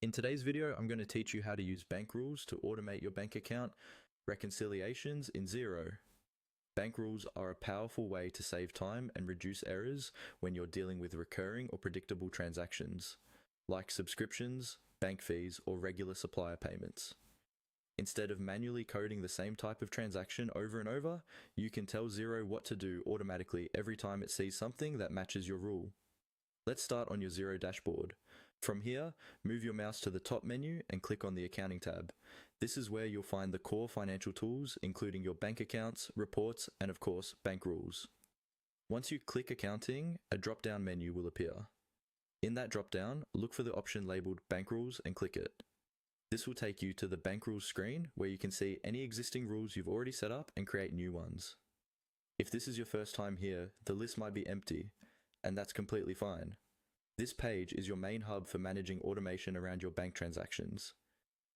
In today's video, I'm going to teach you how to use bank rules to automate your bank account reconciliations in Xero. Bank rules are a powerful way to save time and reduce errors when you're dealing with recurring or predictable transactions, like subscriptions, bank fees, or regular supplier payments. Instead of manually coding the same type of transaction over and over, you can tell Xero what to do automatically every time it sees something that matches your rule. Let's start on your Xero dashboard. From here, move your mouse to the top menu and click on the Accounting tab. This is where you'll find the core financial tools, including your bank accounts, reports, and of course, bank rules. Once you click Accounting, a drop-down menu will appear. In that drop-down, look for the option labeled Bank Rules and click it. This will take you to the Bank Rules screen where you can see any existing rules you've already set up and create new ones. If this is your first time here, the list might be empty, and that's completely fine. This page is your main hub for managing automation around your bank transactions.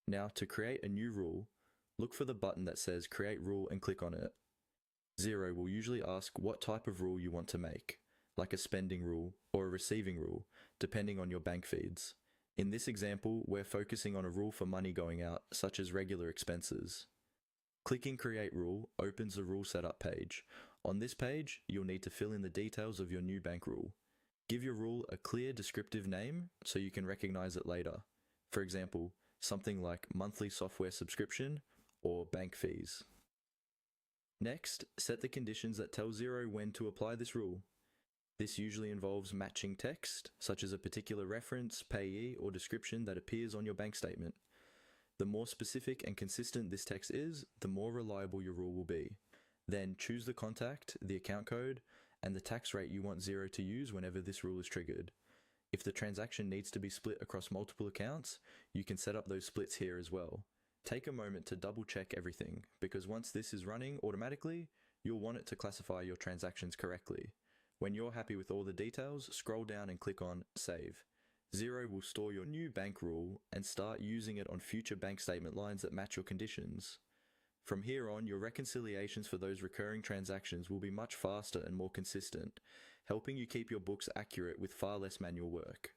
Now, to create a new rule, look for the button that says Create Rule and click on it. Xero will usually ask what type of rule you want to make, like a spending rule or a receiving rule, depending on your bank feeds. In this example, we're focusing on a rule for money going out, such as regular expenses. Clicking Create Rule opens the rule setup page. On this page, you'll need to fill in the details of your new bank rule. Give your rule a clear descriptive name so you can recognize it later. For example, something like monthly software subscription or bank fees. Next, set the conditions that tell Xero when to apply this rule. This usually involves matching text, such as a particular reference, payee, or description that appears on your bank statement. The more specific and consistent this text is, the more reliable your rule will be. Then choose the contact, the account code, and the tax rate you want Xero to use whenever this rule is triggered. If the transaction needs to be split across multiple accounts, you can set up those splits here as well. Take a moment to double check everything, because once this is running automatically, you'll want it to classify your transactions correctly. When you're happy with all the details, scroll down and click on Save. Xero will store your new bank rule and start using it on future bank statement lines that match your conditions. From here on, your reconciliations for those recurring transactions will be much faster and more consistent, helping you keep your books accurate with far less manual work.